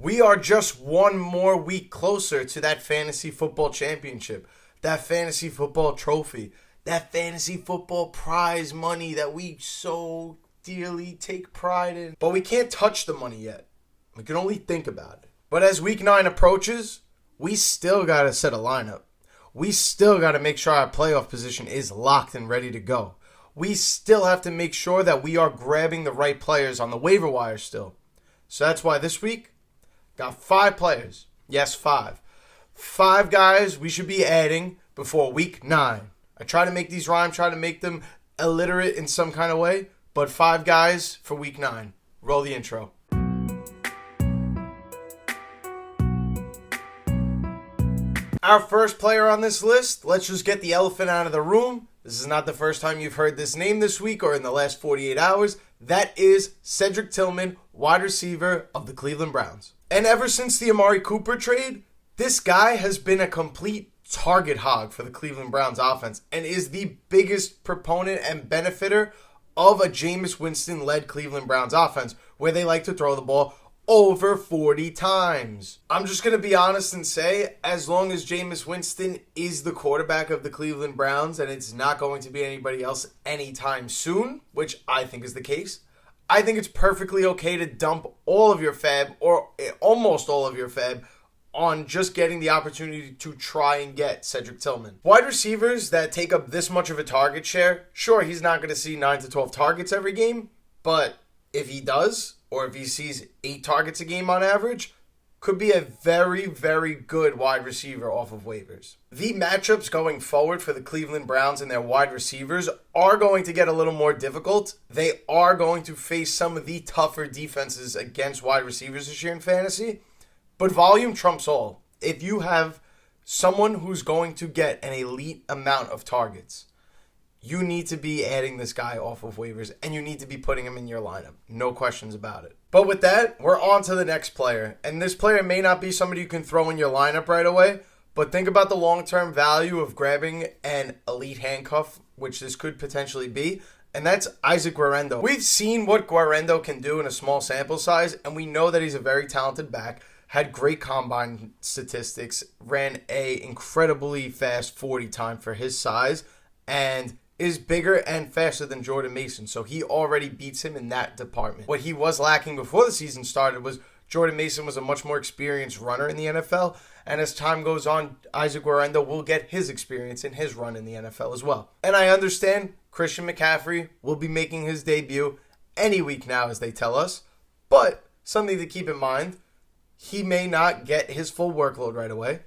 We are just one more week closer to that fantasy football championship, that fantasy football trophy, that fantasy football prize money that we so dearly take pride in. But we can't touch the money yet. We can only think about it. But as week 9 approaches, we still got to set a lineup. We still got to make sure our playoff position is locked and ready to go. We still have to make sure that we are grabbing the right players on the waiver wire still. So that's why this week, got 5 players. Yes, 5. 5 guys we should be adding before week 9. I try to make these rhyme, try to make them illiterate in some kind of way, but 5 guys for week 9. Roll the intro. Our first player on this list, let's just get the elephant out of the room. This is not the first time you've heard this name this week or in the last 48 hours. That is Cedric Tillman, wide receiver of the Cleveland Browns. And ever since the Amari Cooper trade, this guy has been a complete target hog for the Cleveland Browns offense and is the biggest proponent and benefiter of a Jameis Winston-led Cleveland Browns offense where they like to throw the ball over 40 times. I'm just going to be honest and say, as long as Jameis Winston is the quarterback of the Cleveland Browns and it's not going to be anybody else anytime soon, which I think is the case, I think it's perfectly okay to dump all of your fab, or almost all of your fab, on just getting the opportunity to try and get Cedric Tillman. Wide receivers that take up this much of a target share, sure, he's not going to see 9 to 12 targets every game, but if he does, or if he sees 8 targets a game on average, could be a very, very good wide receiver off of waivers. The matchups going forward for the Cleveland Browns and their wide receivers are going to get a little more difficult. They are going to face some of the tougher defenses against wide receivers this year in fantasy, but volume trumps all. If you have someone who's going to get an elite amount of targets, you need to be adding this guy off of waivers, and you need to be putting him in your lineup. No questions about it. But with that, we're on to the next player. And this player may not be somebody you can throw in your lineup right away, but think about the long-term value of grabbing an elite handcuff, which this could potentially be, and that's Isaac Guerendo. We've seen what Guerendo can do in a small sample size, and we know that he's a very talented back, had great combine statistics, ran a incredibly fast 40 time for his size, and is bigger and faster than Jordan Mason, so he already beats him in that department. What he was lacking before the season started was Jordan Mason was a much more experienced runner in the NFL, and as time goes on, Isaac Guerendo will get his experience in his run in the NFL as well. And I understand Christian McCaffrey will be making his debut any week now, as they tell us, but something to keep in mind, he may not get his full workload right away.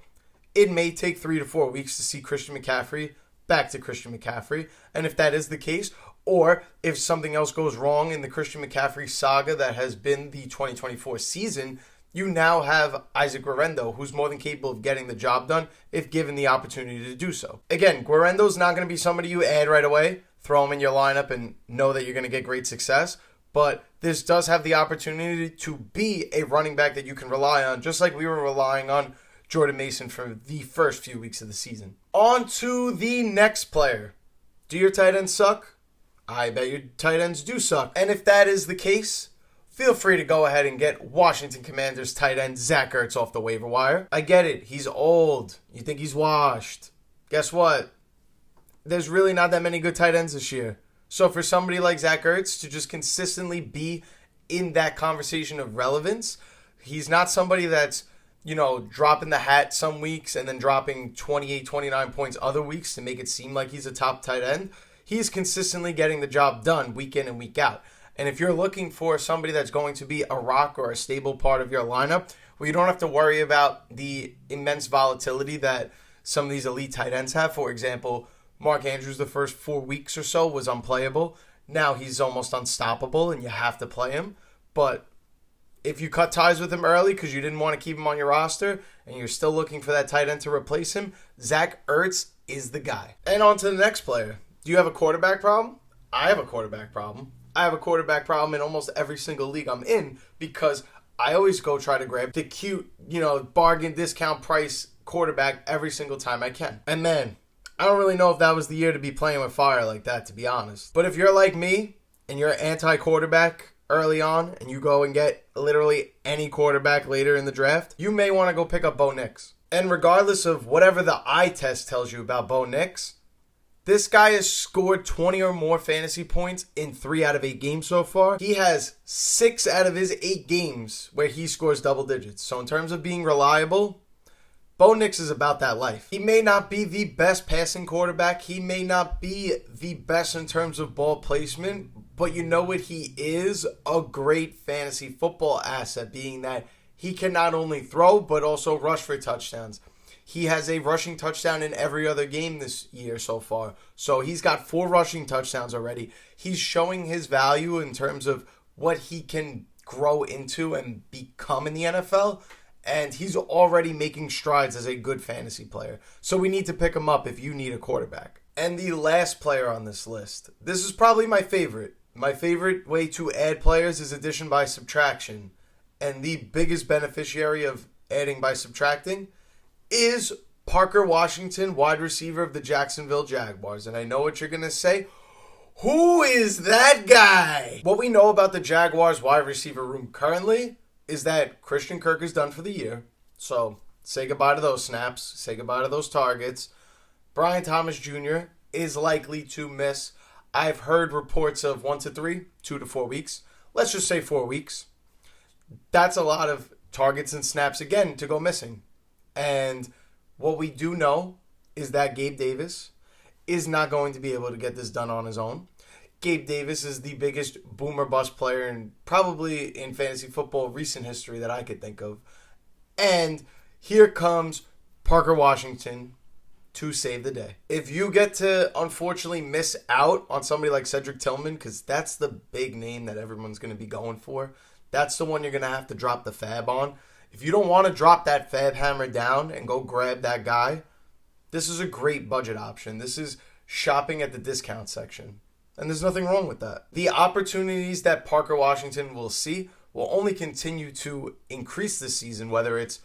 It may take 3 to 4 weeks to see Christian McCaffrey back to Christian McCaffrey. And if that is the case, or if something else goes wrong in the Christian McCaffrey saga that has been the 2024 season, you now have Isaac Guerendo, who's more than capable of getting the job done if given the opportunity to do so. Again, Guerendo's not going to be somebody you add right away, throw him in your lineup and know that you're going to get great success, but this does have the opportunity to be a running back that you can rely on, just like we were relying on Jordan Mason for the first few weeks of the season. On to the next player. Do your tight ends suck? I bet your tight ends do suck. And if that is the case, feel free to go ahead and get Washington Commanders tight end Zach Ertz off the waiver wire. I get it. He's old. You think he's washed. Guess what? There's really not that many good tight ends this year. So for somebody like Zach Ertz to just consistently be in that conversation of relevance, he's not somebody that's, dropping the hat some weeks and then dropping 28, 29 points other weeks to make it seem like he's a top tight end. He's consistently getting the job done week in and week out. And if you're looking for somebody that's going to be a rock or a stable part of your lineup, where you don't have to worry about the immense volatility that some of these elite tight ends have. For example, Mark Andrews the first 4 weeks or so was unplayable. Now he's almost unstoppable and you have to play him. But if you cut ties with him early because you didn't want to keep him on your roster and you're still looking for that tight end to replace him, Zach Ertz is the guy. And on to the next player. Do you have a quarterback problem? I have a quarterback problem. I have a quarterback problem in almost every single league I'm in because I always go try to grab the cute, bargain discount price quarterback every single time I can. And man, I don't really know if that was the year to be playing with fire like that, to be honest. But if you're like me and you're anti-quarterback early on and you go and get literally any quarterback later in the draft, you may want to go pick up Bo Nix. And regardless of whatever the eye test tells you about Bo Nix, this guy has scored 20 or more fantasy points in 3 out of 8 games so far. He has 6 out of his 8 games where he scores double digits. So in terms of being reliable, Bo Nix is about that life. He may not be the best passing quarterback. He may not be the best in terms of ball placement. But you know what he is? A great fantasy football asset, being that he can not only throw but also rush for touchdowns. He has a rushing touchdown in every other game this year so far. So he's got 4 rushing touchdowns already. He's showing his value in terms of what he can grow into and become in the NFL. And he's already making strides as a good fantasy player. So we need to pick him up if you need a quarterback. And the last player on this list, this is probably my favorite. My favorite way to add players is addition by subtraction. And the biggest beneficiary of adding by subtracting is Parker Washington, wide receiver of the Jacksonville Jaguars. And I know what you're going to say. Who is that guy? What we know about the Jaguars wide receiver room currently is that Christian Kirk is done for the year. So say goodbye to those snaps. Say goodbye to those targets. Brian Thomas Jr. is likely to miss. I've heard reports of 1 to 3, 2 to 4 weeks. Let's just say 4 weeks. That's a lot of targets and snaps again to go missing. And what we do know is that Gabe Davis is not going to be able to get this done on his own. Gabe Davis is the biggest boomer bust player in probably in fantasy football recent history that I could think of. And here comes Parker Washington to save the day. If you get to unfortunately miss out on somebody like Cedric Tillman, because that's the big name that everyone's going to be going for, that's the one you're going to have to drop the fab on. If you don't want to drop that fab hammer down and go grab that guy, this is a great budget option. This is shopping at the discount section. And there's nothing wrong with that. The opportunities that Parker Washington will see will only continue to increase this season, whether it's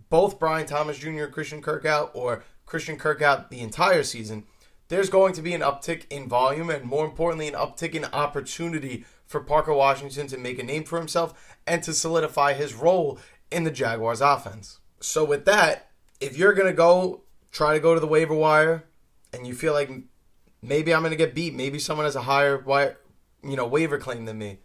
both Brian Thomas Jr. Christian Kirk out or Christian Kirk out the entire season. There's going to be an uptick in volume and, more importantly, an uptick in opportunity for Parker Washington to make a name for himself and to solidify his role in the Jaguars offense. So with that, if you're going to try to go to the waiver wire and you feel like maybe I'm going to get beat, maybe someone has a higher waiver claim than me,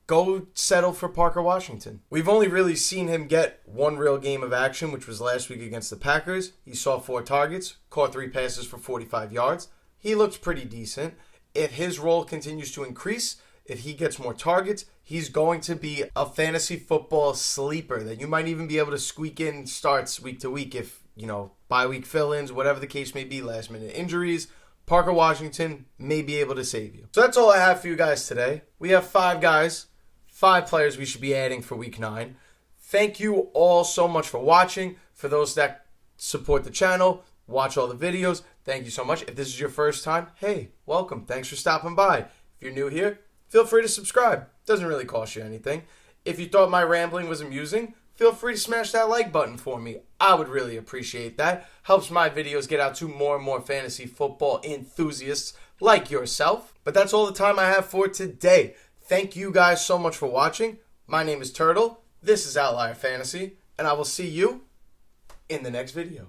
go settle for Parker Washington. We've only really seen him get one real game of action, which was last week against the Packers. He saw 4 targets, caught 3 passes for 45 yards. He looks pretty decent. If his role continues to increase, if he gets more targets, he's going to be a fantasy football sleeper that you might even be able to squeak in starts week to week if, bye week fill-ins, whatever the case may be, last minute injuries. Parker Washington may be able to save you. So that's all I have for you guys today. We have 5 guys, 5 players we should be adding for week 9. Thank you all so much for watching. For those that support the channel, watch all the videos, thank you so much. If this is your first time, hey, welcome. Thanks for stopping by. If you're new here, feel free to subscribe. Doesn't really cost you anything. If you thought my rambling was amusing, feel free to smash that like button for me. I would really appreciate that. Helps my videos get out to more and more fantasy football enthusiasts like yourself. But that's all the time I have for today. Thank you guys so much for watching. My name is Turtle. This is Outlier Fantasy, and I will see you in the next video.